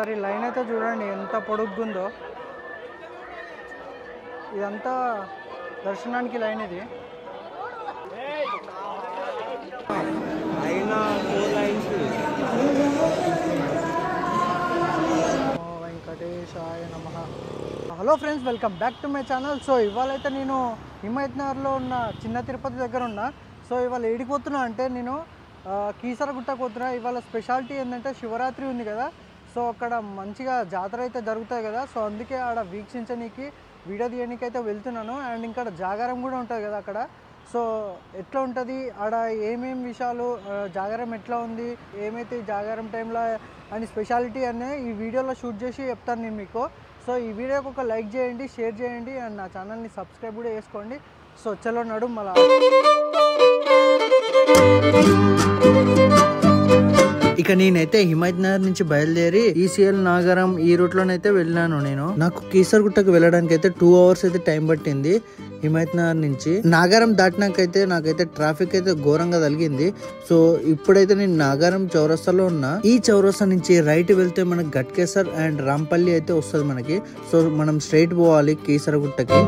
ఒకసారి లైన్ అయితే చూడండి ఎంత పొడుగ్గుందో. ఇదంతా దర్శనానికి లైన్ ఇది. వెంకటేశాయ నమః. Hello friends, welcome back to my channel. So ఇవాళైతే నేను హిమాయత్ నగర్లో ఉన్న చిన్న తిరుపతి దగ్గర ఉన్నా. సో ఇవాళ ఏడిపోతున్నా అంటే నేను కీసరగుట్టకు పోతున్నా. ఇవాళ స్పెషాలిటీ ఏంటంటే శివరాత్రి ఉంది కదా, సో అక్కడ మంచిగా జాతర అయితే జరుగుతుంది కదా. సో అందుకే ఆడ వీక్షించడానికి వీడియో తీయడానికి అయితే వెళ్తున్నాను. అండ్ ఇంకా జాగారం కూడా ఉంటుంది కదా అక్కడ. సో ఎట్లా ఉంటుంది ఆడ, ఏమేమి విషయాలు, జాగారం ఎట్లా ఉంది, ఏమైతే జాగారం టైంలో అని స్పెషాలిటీ అనే ఈ వీడియోలో షూట్ చేసి చెప్తాను నేను మీకు. సో ఈ వీడియోకి ఒక లైక్ చేయండి, షేర్ చేయండి, అండ్ నా ఛానల్ని సబ్స్క్రైబ్ కూడా చేసుకోండి. సో చలో నడు మళ్ళా. ఇక నేనైతే హిమాయత్ నగర్ నుంచి బయలుదేరి ఈసీఎల్ నాగరం ఈ రూట్ లోనైతే వెళ్ళాను. నేను నాకు కీసరగుట్టకు వెళ్ళడానికి అయితే 2 hours అయితే టైం పట్టింది. హిమాయత్ నగర్ నుంచి నాగారం దాటినాకైతే నాకైతే ట్రాఫిక్ అయితే ఘోరంగా తగిలింది. సో ఇప్పుడైతే నేను నాగారం చౌరస్తాలో ఉన్నా. ఈ చౌరస్తా నుంచి రైట్ వెళ్తే మనకి గట్కేసర్ అండ్ రాంపల్లి అయితే వస్తుంది మనకి. సో మనం స్ట్రైట్ పోవాలి కీసరగుట్టకి.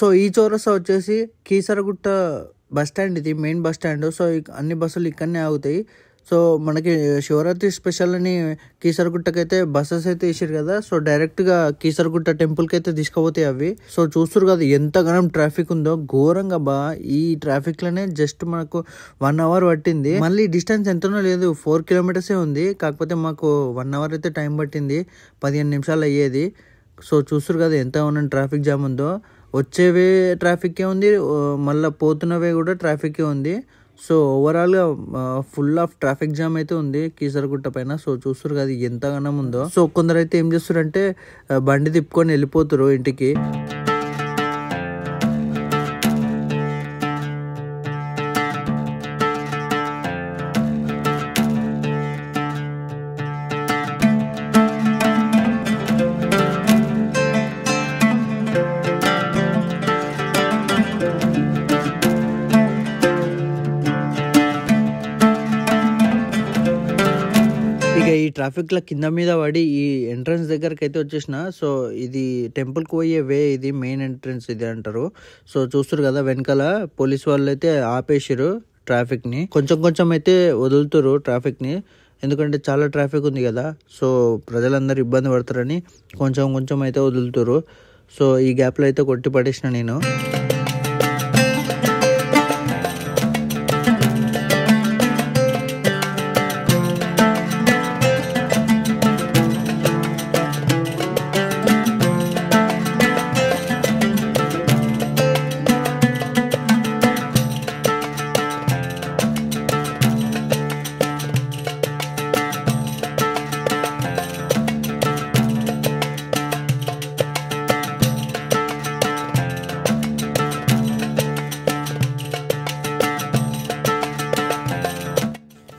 సో ఈ చౌరస్తా వచ్చేసి కీసరగుట్ట బస్ స్టాండ్, ఇది మెయిన్ బస్ స్టాండ్. సో అన్ని బస్సులు ఇక్కడనే ఆగుతాయి. సో మనకి శివరాత్రి స్పెషల్ అని కీసరగుట్టకైతే బస్సెస్ అయితే వేసారు కదా. సో డైరెక్ట్ గా కీసరగుట్ట టెంపుల్ కి అయితే తీసుకుపోతాయి అవి. సో చూస్తారు కదా ఎంతగానం ట్రాఫిక్ ఉందో, ఘోరంగా బా. ఈ ట్రాఫిక్ లోనే జస్ట్ మనకు 1 hour పట్టింది. మళ్ళీ డిస్టెన్స్ ఎంతనో లేదు, 4 kilometers ఉంది. కాకపోతే మాకు 1 hour అయితే టైం పట్టింది, 15 నిమిషాలు అయ్యేది. సో చూస్తారు కదా ఎంత ఉన్న ట్రాఫిక్ జామ్ ఉందో. వచ్చేవే ట్రాఫిక్కే ఉంది, మళ్ళీ పోతున్నవే కూడా ట్రాఫిక్కే ఉంది. సో ఓవరాల్గా ఫుల్ ఆఫ్ ట్రాఫిక్ జామ్ అయితే ఉంది కీసరగుట్ట పైన. సో చూస్తారు కదా ఎంతగానో ఉందో. సో కొందరు అయితే ఏం చేస్తారంటే బండి తిప్పుకొని వెళ్ళిపోతారు ఇంటికి. ఇక ఈ ట్రాఫిక్ లో కింద మీద పడి ఈ ఎంట్రన్స్ దగ్గరకి అయితే వచ్చేసిన. సో ఇది టెంపుల్ కి పోయే వే, ఇది మెయిన్ ఎంట్రన్స్ ఇది అంటారు. సో చూస్తారు కదా వెనకాల పోలీస్ వాళ్ళు అయితే ఆపేసారు ట్రాఫిక్ ని. కొంచెం కొంచెం అయితే వదులుతారు ట్రాఫిక్ ని, ఎందుకంటే చాలా ట్రాఫిక్ ఉంది కదా. సో ప్రజలందరూ ఇబ్బంది పడతారని కొంచెం కొంచెం అయితే వదులుతారు. సో ఈ గ్యాప్ లో అయితే కొట్టి పడేసిన నేను.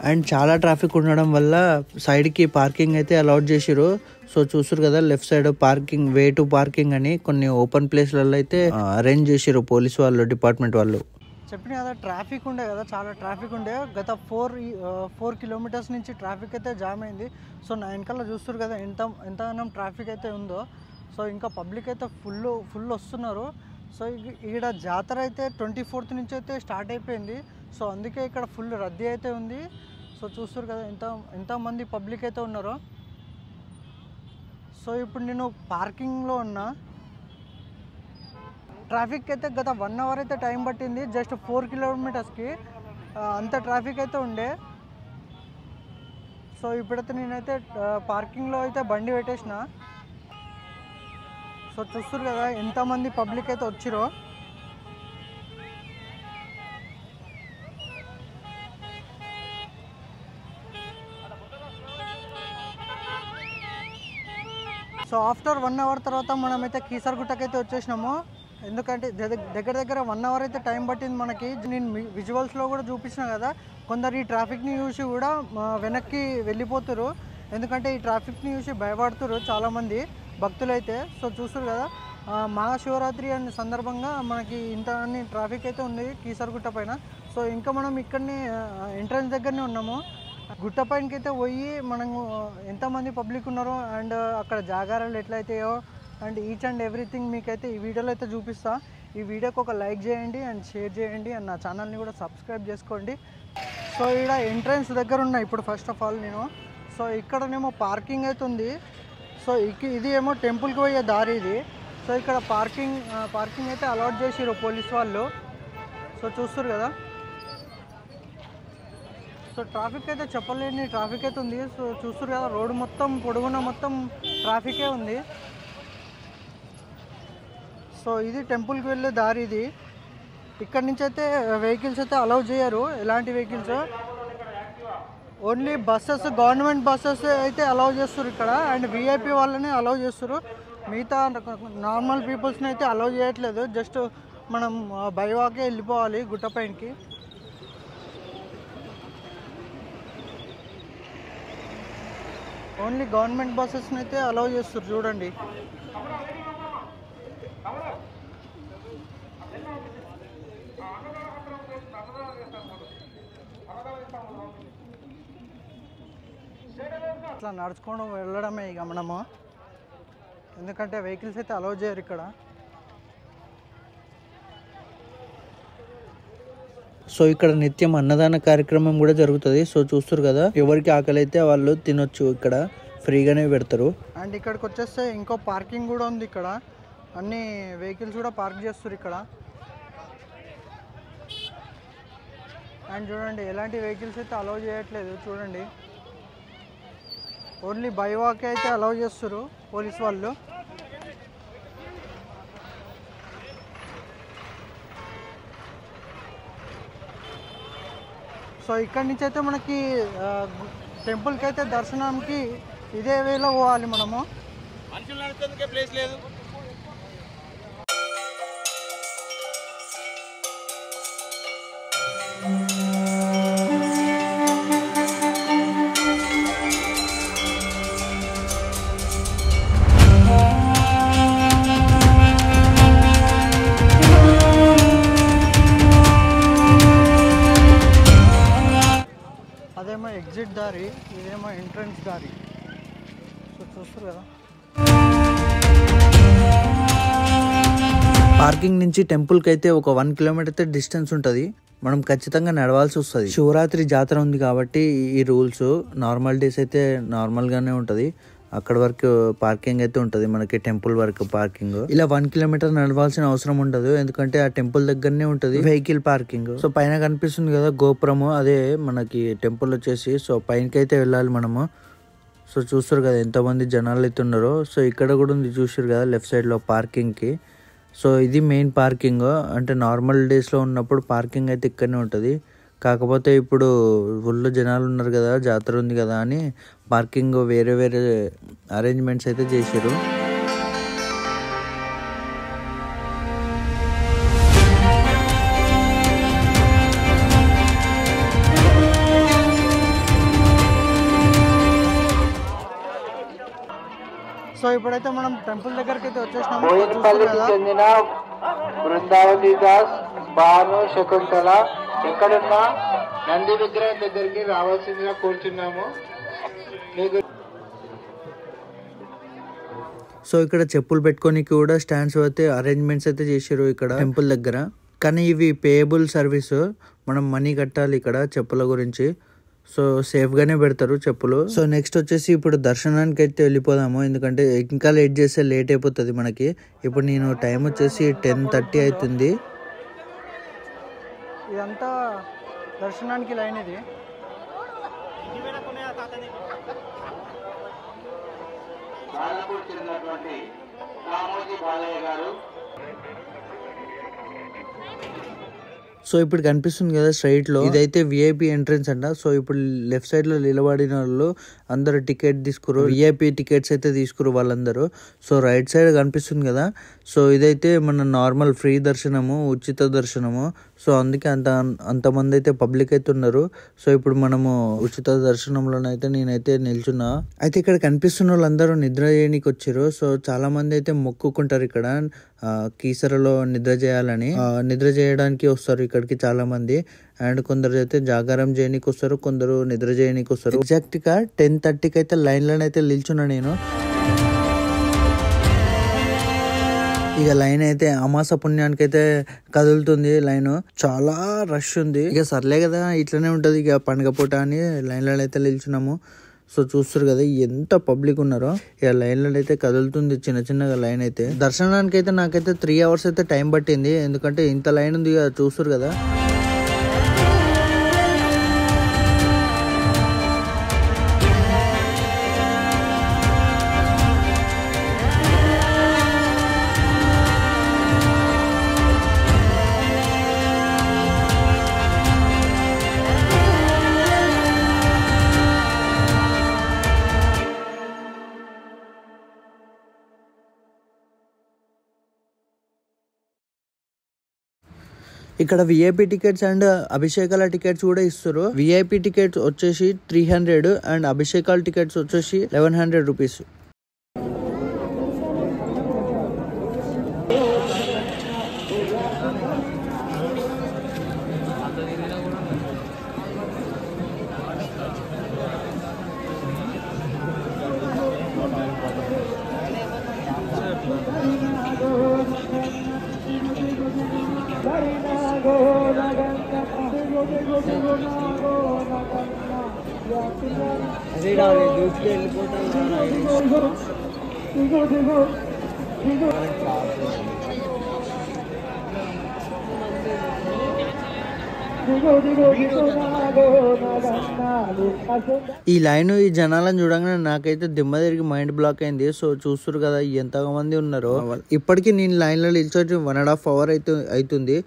అండ్ చాలా ట్రాఫిక్ ఉండడం వల్ల సైడ్కి పార్కింగ్ అయితే అలౌట్ చేసిరు. సో చూసారు కదా left side parking, way to parking అని కొన్ని ఓపెన్ ప్లేస్లలో అయితే అరేంజ్ చేసిరు పోలీస్ వాళ్ళు, డిపార్ట్మెంట్ వాళ్ళు. చెప్పిన కదా ట్రాఫిక్ ఉండే కదా, చాలా ట్రాఫిక్ ఉండే. గత 4 కిలోమీటర్స్ నుంచి ట్రాఫిక్ అయితే జామ్ అయింది. సో నా వెనకాల చూస్తారు కదా ఎంతగానం ట్రాఫిక్ అయితే ఉందో. సో ఇంకా పబ్లిక్ అయితే ఫుల్ వస్తున్నారు. సో ఇక్కడ జాతర అయితే 24th నుంచి అయితే స్టార్ట్ అయిపోయింది. సో అందుకే ఇక్కడ ఫుల్ రద్దీ అయితే ఉంది. సో చూస్తారు కదా ఎంతమంది పబ్లిక్ అయితే ఉన్నారో. సో ఇప్పుడు నేను పార్కింగ్లో ఉన్నా. ట్రాఫిక్ అయితే గత 1 అవర్ అయితే టైం పట్టింది, జస్ట్ 4 కిలోమీటర్స్కి అంత ట్రాఫిక్ అయితే ఉండే. సో ఇప్పుడైతే నేనైతే పార్కింగ్లో అయితే బండి పెట్టేసిన. సో చూస్తారు కదా ఎంతమంది పబ్లిక్ అయితే వచ్చిరో. సో ఆఫ్టర్ 1 అవర్ తర్వాత మనమైతే కీసరగుట్టకైతే వచ్చేసినాము. ఎందుకంటే దగ్గర 1 అవర్ అయితే టైం పట్టింది మనకి. నేను విజువల్స్లో కూడా చూపించిన కదా, కొందరు ఈ ట్రాఫిక్ని చూసి కూడా వెనక్కి వెళ్ళిపోతారు. ఎందుకంటే ఈ ట్రాఫిక్ని చూసి భయపడుతారు చాలామంది భక్తులు అయితే. సో చూస్తారు కదా మహాశివరాత్రి అనే సందర్భంగా మనకి ఇంత అన్ని ట్రాఫిక్ అయితే ఉంది కీసరగుట్ట పైన. సో ఇంకా మనం ఇక్కడనే ఎంట్రన్స్ దగ్గరనే ఉన్నాము. గుట్ట పైనకి అయితే పోయి మనము ఎంతమంది పబ్లిక్ ఉన్నారో అండ్ అక్కడ జాగారాలు ఎట్లయితాయో అండ్ ఈచ్ అండ్ ఎవ్రీథింగ్ మీకైతే ఈ వీడియోలో అయితే చూపిస్తా. ఈ వీడియోకి ఒక లైక్ చేయండి అండ్ షేర్ చేయండి అండ్ నా ఛానల్ని కూడా సబ్స్క్రైబ్ చేసుకోండి. సో ఇక్కడ ఎంట్రన్స్ దగ్గర ఉన్నా ఇప్పుడు ఫస్ట్ ఆఫ్ ఆల్ నేను. సో ఇక్కడనేమో పార్కింగ్ అయితే ఉంది. సో ఇది ఏమో టెంపుల్కి పోయే దారి ఇది. సో ఇక్కడ పార్కింగ్ అయితే అలాట్ చేసిరు పోలీస్ వాళ్ళు. సో చూస్తారు కదా. సో ట్రాఫిక్ అయితే చెప్పలేని ట్రాఫిక్ అయితే ఉంది. సో చూస్తారు కదా రోడ్డు మొత్తం పొడుగున మొత్తం ట్రాఫికే ఉంది. సో ఇది టెంపుల్కి వెళ్ళే దారి ఇది. ఇక్కడ నుంచి అయితే వెహికల్స్ అయితే అలౌ చేయరు, ఎలాంటి vehicles. Only buses, government buses అయితే అలౌ చేస్తారు ఇక్కడ అండ్ విఐపి వాళ్ళని అలౌ చేస్తారు. మిగతా నార్మల్ పీపుల్స్ని అయితే అలౌ చేయట్లేదు. జస్ట్ మనం బై వాకే వెళ్ళిపోవాలి గుట్ట పైనకి. ఓన్లీ గవర్నమెంట్ బస్సెస్ని అయితే అలౌ చేస్తారు చూడండి. అట్లా నడుచుకోవడం వెళ్ళడమే ఇక మనము, ఎందుకంటే వెహికల్స్ అయితే అలౌ చేయరు ఇక్కడ. సో ఇక్కడ నిత్యం అన్నదాన కార్యక్రమం కూడా జరుగుతుంది. సో చూస్తారు కదా ఎవరికి ఆకలి అయితే వాళ్ళు తినొచ్చు, ఇక్కడ ఫ్రీగానే పెడతారు. అండ్ ఇక్కడికి వచ్చేస్తే ఇంకో పార్కింగ్ కూడా ఉంది. ఇక్కడ అన్ని వెహికల్స్ కూడా పార్క్ చేస్తారు ఇక్కడ. అండ్ చూడండి ఎలాంటి వెహికల్స్ అయితే అలౌ చేయట్లేదు చూడండి. ఓన్లీ బై వాకే అయితే అలౌ చేస్తారు పోలీస్ వాళ్ళు. సో ఇక్కడి నుంచి అయితే మనకి టెంపుల్కి అయితే దర్శనానికి ఇదే వేలో పోవాలి మనము. ప్లేస్ లేదు. అదేమో ఎగ్జిట్ దారి, ఇదేమో ఎంట్రన్స్ దారి. సో చూస్తారు కదా. పార్కింగ్ నుంచి టెంపుల్కి అయితే ఒక 1 కిలోమీటర్ అయితే డిస్టెన్స్ ఉంటుంది. మనం ఖచ్చితంగా నడవాల్సి వస్తుంది. శివరాత్రి జాతర ఉంది కాబట్టి ఈ రూల్స్. నార్మల్ డేస్ అయితే నార్మల్గానే ఉంటుంది. అక్కడ వరకు పార్కింగ్ అయితే ఉంటుంది మనకి, టెంపుల్ వరకు పార్కింగ్. ఇలా 1 కిలోమీటర్ నడవాల్సిన అవసరం ఉండదు, ఎందుకంటే ఆ టెంపుల్ దగ్గరనే ఉంటుంది వెహికల్ పార్కింగ్. సో పైన కనిపిస్తుంది కదా గోపురము, అదే మనకి టెంపుల్ వచ్చేసి. సో పైనకి అయితే వెళ్ళాలి మనము. సో చూస్తారు కదా ఎంతమంది జనాలు అయితే ఉన్నారో. సో ఇక్కడ కూడా ఉంది చూసారు కదా లెఫ్ట్ సైడ్ లో పార్కింగ్ కి. సో ఇది మెయిన్ పార్కింగ్. అంటే నార్మల్ డేస్ లో ఉన్నప్పుడు పార్కింగ్ అయితే ఇక్కడనే ఉంటుంది. కాకపోతే ఇప్పుడు ఫుల్ జనాలు ఉన్నారు కదా, జాతర ఉంది కదా అని పార్కింగ్ వేరే వేరే అరేంజ్మెంట్స్ అయితే చేశారు. సో ఇప్పుడైతే మనం టెంపుల్ దగ్గరికి అయితే వచ్చేసినాము. చెందిన బృందావతి దాస్ భాను శకుంతల ఎక్కడున్నా నంది విగ్రహం దగ్గరికి రావాల్సిందిగా కోరుచున్నాము. మీకు సో ఇక్కడ చెప్పులు పెట్టుకోనికి కూడా స్టాండ్స్ అయితే అరేంజ్మెంట్స్ అయితే చేసారు ఇక్కడ టెంపుల్ దగ్గర. కానీ ఇవి పేయబుల్ సర్వీస్, మనం మనీ కట్టాలి ఇక్కడ చెప్పుల గురించి. సో సేఫ్ గానే పెడతారు చెప్పులు. సో నెక్స్ట్ వచ్చేసి ఇప్పుడు దర్శనానికి అయితే వెళ్ళిపోదాము, ఎందుకంటే ఇంకా లేట్ చేస్తే లేట్ అయిపోతుంది మనకి. ఇప్పుడు నేను టైం వచ్చేసి 10:30 అవుతుంది. ఇదంతా దర్శనానికి లైన్ ఇది. చెందినటువంటి రామోజీ బాలయ్య గారు. సో ఇప్పుడు కనిపిస్తుంది కదా స్ట్రైట్ లో, ఇదైతే విఐపి ఎంట్రన్స్ అంట. సో ఇప్పుడు లెఫ్ట్ సైడ్ లో నిలబడిన వాళ్ళు అందరు టికెట్ తీసుకురు, విఐపి టికెట్స్ అయితే తీసుకురు వాళ్ళందరూ. సో రైట్ సైడ్ కనిపిస్తుంది కదా, సో ఇదైతే మన నార్మల్ ఫ్రీ దర్శనము, ఉచిత దర్శనము. సో అందుకే అంతమంది అయితే పబ్లిక్ అయితే ఉన్నారు. సో ఇప్పుడు మనము ఉచిత దర్శనంలోనైతే నేనైతే నిల్చున్నా. అయితే ఇక్కడ కనిపిస్తున్న వాళ్ళందరూ నిద్ర చేయడానికి వచ్చారు. సో చాలా మంది అయితే మొక్కుకుంటారు ఇక్కడ కీసరలో నిద్ర చేయాలని. నిద్ర చేయడానికి వస్తారు ఇక్కడికి చాలా మంది. అండ్ కొందరు అయితే జాగారం చేయడానికి వస్తారు, కొందరు నిద్ర చేయడానికి వస్తారు. ఎగ్జాక్ట్ గా 10:30కి అయితే లైన్ లోనే అయితే నిల్చున్నా నేను. ఇక లైన్ అయితే అమాస పుణ్యానికి అయితే కదులుతుంది లైన్, చాలా రష్ ఉంది. ఇక సర్లే కదా ఇట్లనే ఉంటది ఇక పండుగ పూట అని లైన్లో అయితే నిల్చున్నాము. సో చూస్తారు కదా ఎంత పబ్లిక్ ఉన్నారో. ఇక లైన్లో అయితే కదులుతుంది చిన్న చిన్నగా లైన్ అయితే. దర్శనానికి అయితే నాకైతే 3 hours అయితే టైం పట్టింది, ఎందుకంటే ఇంత లైన్ ఉంది ఇక చూస్తారు కదా. ఇక్కడ విఐపి టికెట్స్ అండ్ అభిషేకాల టికెట్స్ కూడా ఇస్తారు. విఐపి టికెట్స్ వచ్చేసి 300 అండ్ అభిషేకాల టికెట్స్ వచ్చేసి 1100 రూపీస్. ఈ లైన్ ఈ జనాలను చూడంగానే నాకైతే దిమ్మ తిరిగి మైండ్ బ్లాక్ అయింది. సో చూస్తారు కదా ఎంత మంది ఉన్నారో. ఇప్పటికీ నేను లైన్ లో నిల్చొని 1.5 hours అయితే అవుతుంది.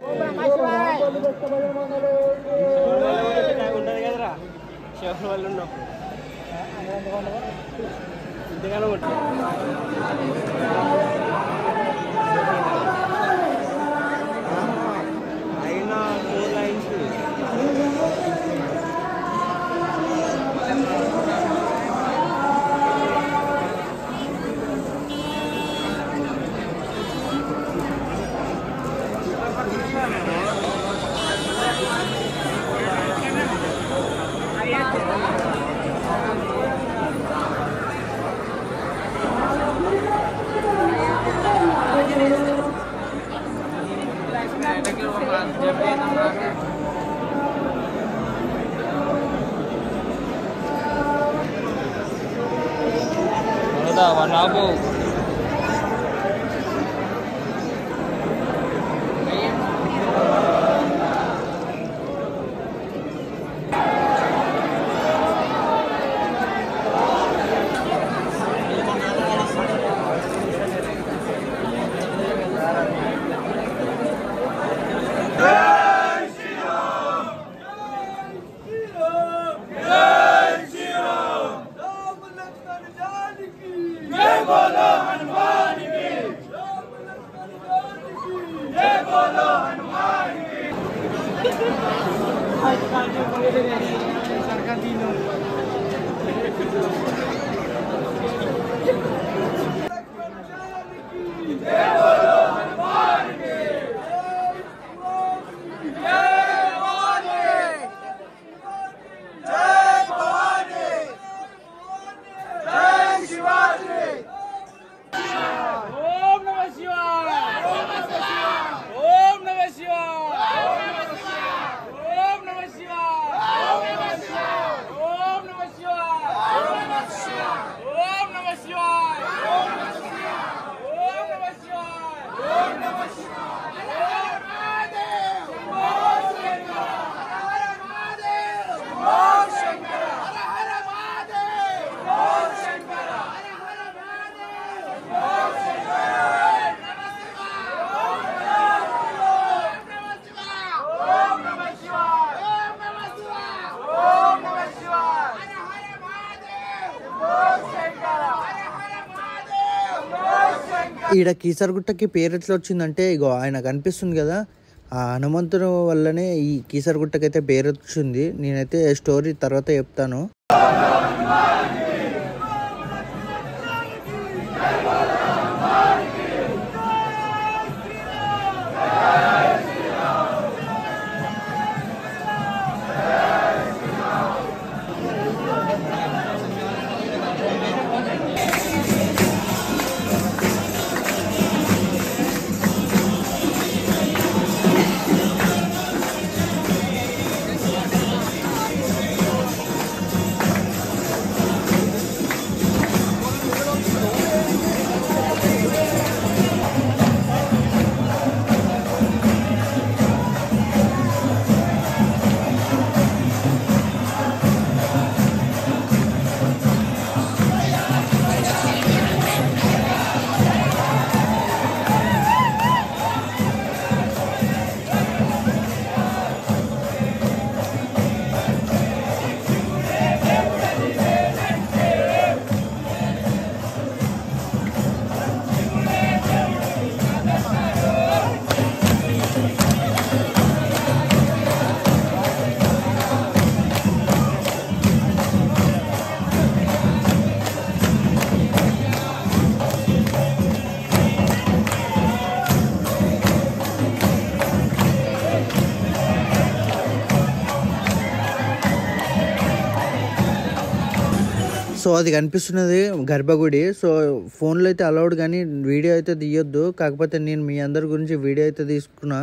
ఈడ కీసరగుట్టకి పేరు ఎట్లా వచ్చిందంటే ఇగో ఆయన కనిపిస్తుంది కదా, ఆ హనుమంతుని వల్లనే ఈ కీసరగుట్టకైతే పేరు వచ్చింది. నేనైతే స్టోరీ తర్వాత చెప్తాను. సో అది కనిపిస్తున్నది గర్భగుడి. సో ఫోన్లో అయితే అలౌడ్, కానీ వీడియో అయితే తీయొద్దు. కాకపోతే నేను మీ అందరి గురించి వీడియో అయితే తీసుకున్నా.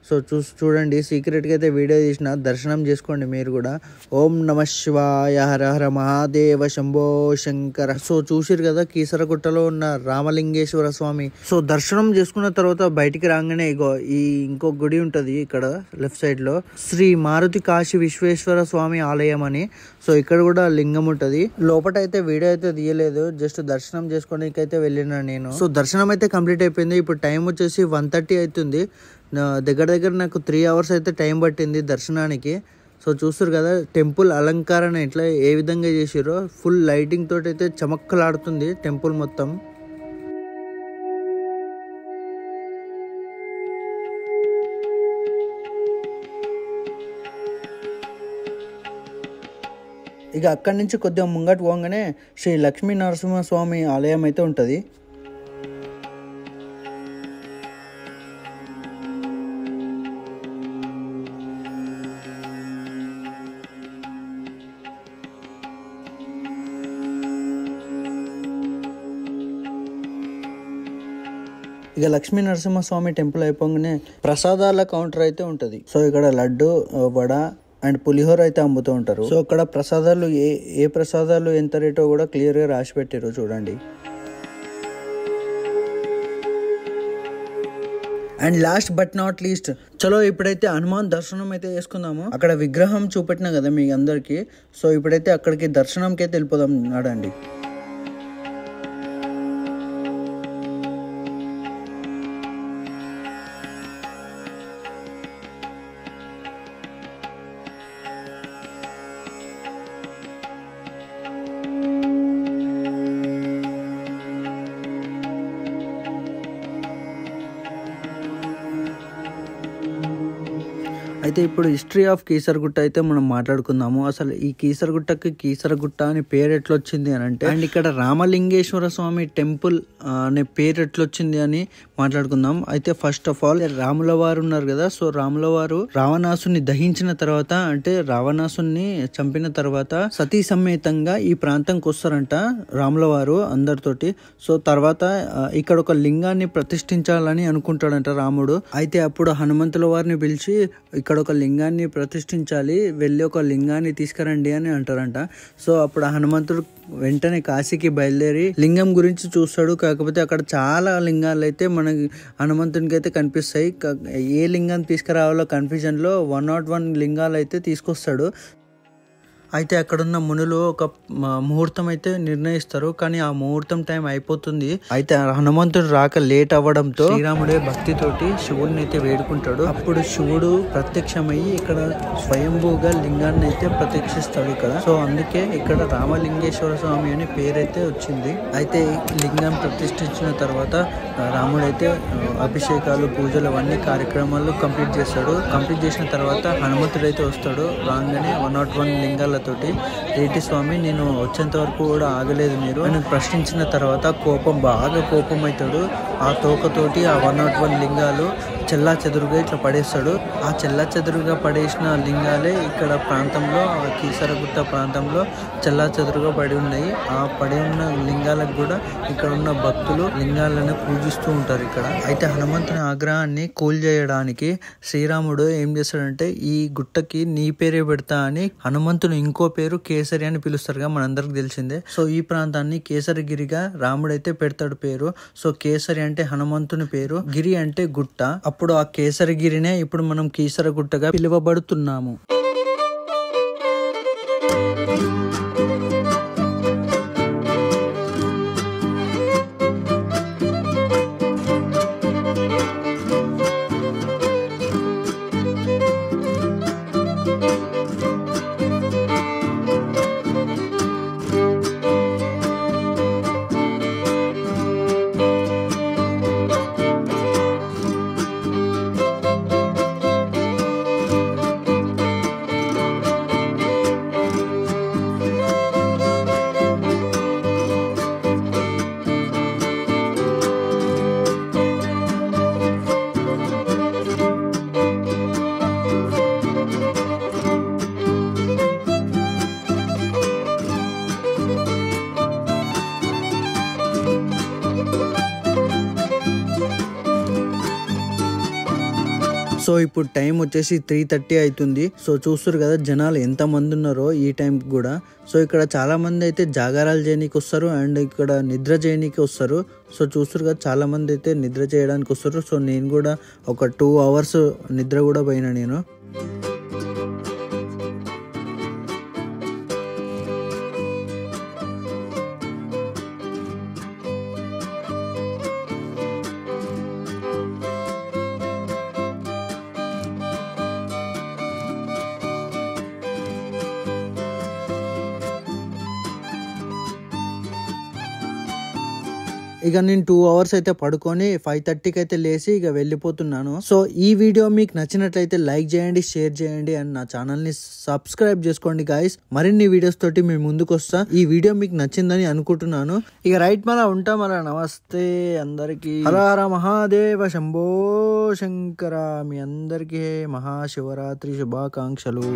సో చూడండి, సీక్రెట్గా అయితే వీడియో తీసిన, దర్శనం చేసుకోండి మీరు కూడా. ఓం నమ శివాయ, హర హర మహాదేవ, శంభో శంకర. సో చూసిరు కదా కీసరగుట్టలో ఉన్న రామలింగేశ్వర స్వామి. సో దర్శనం చేసుకున్న తర్వాత బయటికి రాగానే ఇగో ఈ ఇంకో గుడి ఉంటది ఇక్కడ లెఫ్ట్ సైడ్ లో, శ్రీ మారుతి కాశీ విశ్వేశ్వర స్వామి ఆలయం అని. సో ఇక్కడ కూడా లింగం ఉంటది. లోపల అయితే వీడియో అయితే తీయలేదు, జస్ట్ దర్శనం చేసుకోవడానికి అయితే వెళ్ళినా నేను. సో దర్శనం అయితే కంప్లీట్ అయిపోయింది. ఇప్పుడు టైం వచ్చేసి 1:30 అవుతుంది. దగ్గర నాకు 3 hours అయితే టైం పట్టింది దర్శనానికి. సో చూస్తారు కదా టెంపుల్ అలంకరణ ఎట్లా ఏ విధంగా చేసిరో, ఫుల్ లైటింగ్ తోటి అయితే చమక్కలాడుతుంది టెంపుల్ మొత్తం. ఇక అక్కడి నుంచి కొద్దిగా ముంగట పోగానే శ్రీ లక్ష్మీ నరసింహస్వామి ఆలయం అయితే ఉంటుంది. ఇక లక్ష్మీ నరసింహస్వామి టెంపుల్ అయిపోగానే ప్రసాదాల కౌంటర్ అయితే ఉంటుంది. సో ఇక్కడ లడ్డు, వడ అండ్ పులిహోర అయితే అమ్ముతూ ఉంటారు. సో అక్కడ ప్రసాదాలు ఏ ప్రసాదాలు ఎంత రేటో కూడా క్లియర్ గా రాసి పెట్టారు చూడండి. And last but not least, చలో ఇప్పుడైతే హనుమాన్ దర్శనం అయితే చేసుకుందాము. అక్కడ విగ్రహం చూపెట్టినా కదా మీ అందరికి. సో ఇప్పుడైతే అక్కడికి దర్శనంకి అయితే వెళ్ళిపోదాం నాడండి. అయితే ఇప్పుడు హిస్టరీ ఆఫ్ కీసరగుట్ట అయితే మనం మాట్లాడుకుందాము. అసలు ఈ కీసరగుట్టకి కీసరగుట్ట అనే పేరు ఎట్లా వచ్చింది అని అంటే, అండ్ ఇక్కడ రామలింగేశ్వర స్వామి టెంపుల్ అనే పేరు ఎట్లా వచ్చింది అని మాట్లాడుకుందాం. అయితే ఫస్ట్ ఆఫ్ ఆల్ రాముల వారు ఉన్నారు కదా, సో రాముల వారు రావణాసుని దహించిన తర్వాత, అంటే రావణాసుని చంపిన తర్వాత సతీ సమేతంగా ఈ ప్రాంతంకి వస్తారంట రాముల వారు అందరితోటి. సో తర్వాత ఇక్కడ ఒక లింగాన్ని ప్రతిష్ఠించాలని అనుకుంటాడంట రాముడు. అయితే అప్పుడు హనుమంతుల వారిని పిలిచి ఇక్కడ ఒక లింగాన్ని ప్రతిష్ఠించాలి, వెళ్ళి ఒక లింగాన్ని తీసుకురండి అని అంటారంట. సో అప్పుడు హనుమంతుడు వెంటనే కాశీకి బయలుదేరి లింగం గురించి చూస్తాడు. కాకపోతే అక్కడ చాలా లింగాలు అయితే మనకి హనుమంతునికి అయితే కనిపిస్తాయి. ఏ లింగాన్ని తీసుకురావాలో కన్ఫ్యూజన్ లో 101 లింగాలు అయితే తీసుకొస్తాడు. అయితే అక్కడున్న మునులు ఒక ముహూర్తం అయితే నిర్ణయిస్తారు, కానీ ఆ ముహూర్తం టైం అయిపోతుంది. అయితే హనుమంతుడు రాక లేట్ అవ్వడంతో శ్రీరాముడే భక్తితోటి శివుడిని అయితే వేడుకుంటాడు. అప్పుడు శివుడు ప్రత్యక్షమయ్యి ఇక్కడ స్వయంభూగా లింగాన్ని అయితే ప్రత్యక్షిస్తాడు ఇక్కడ. సో అందుకే ఇక్కడ రామలింగేశ్వర స్వామి అని పేరైతే వచ్చింది. అయితే లింగం ప్రతిష్ఠించిన తర్వాత రాముడైతే అభిషేకాలు, పూజలు అవన్నీ కార్యక్రమాలు కంప్లీట్ చేస్తాడు. కంప్లీట్ చేసిన తర్వాత హనుమంతుడైతే వస్తాడు. రాగానే 101 లింగాలతోటి ఏంటి స్వామి నేను వచ్చేంత వరకు కూడా ఆగలేదు మీరు అని ప్రశ్నించిన తర్వాత బాగా కోపం అవుతాడు. ఆ తోకతోటి ఆ 101 లింగాలు చెల్లా చెదురుగా ఇట్లా పడేస్తాడు. ఆ చెల్లా చెదురుగా పడేసిన లింగాలే ఇక్కడ ప్రాంతంలో కీసరగుట్ట ప్రాంతంలో చెల్లా చెదురుగా పడి ఉన్నాయి. ఆ పడి ఉన్న లింగాలకు కూడా ఇక్కడ ఉన్న భక్తులు లింగాలను పూజిస్తూ ఉంటారు ఇక్కడ. అయితే హనుమంతుని ఆగ్రహాన్ని కూల్చేయడానికి శ్రీరాముడు ఏం చేస్తాడంటే ఈ గుట్టకి నీ పేరే పెడతా అని హనుమంతుని ఇంకో పేరు కేసరి అని పిలుస్తారుగా మనందరికి తెలిసిందే. సో ఈ ప్రాంతాన్ని కేసరిగిరిగా రాముడైతే పెడతాడు పేరు. సో కేసరి అంటే హనుమంతుని పేరు, గిరి అంటే గుట్ట. అప్పుడు ఆ కేసరిగిరినే ఇప్పుడు మనం కీసరగుట్టగా పిలువబడుతున్నాము. సో ఇప్పుడు టైం వచ్చేసి 3:30 అవుతుంది. సో చూస్తారు కదా జనాలు ఎంత మంది ఉన్నారో ఈ టైంకి కూడా. సో ఇక్కడ చాలా మంది అయితే జాగారాలు చేయడానికి వస్తారు అండ్ ఇక్కడ నిద్ర చేయడానికి వస్తారు. సో చూస్తారు కదా చాలా మంది అయితే నిద్ర చేయడానికి వస్తారు. సో నేను కూడా ఒక 2 hours నిద్ర కూడా పోయినా నేను. ఇక నేను 2 hours అయితే పడుకొని 5:30కి అయితే లేచి ఇక వెళ్ళిపోతున్నాను. సో ఈ వీడియో మీకు నచ్చినట్లయితే లైక్ చేయండి, షేర్ చేయండి అండ్ నా ఛానల్ ని సబ్స్క్రైబ్ చేసుకోండి గాయస్. మరిన్ని వీడియోస్ తోటి మీ ముందుకు వస్తా. ఈ వీడియో మీకు నచ్చిందని అనుకుంటున్నాను. ఇక రైట్ మన ఉంటాం. అలా నమస్తే అందరికి. హర హర మహాదేవ శంభో శంకర. మీ అందరికీ మహాశివరాత్రి శుభాకాంక్షలు.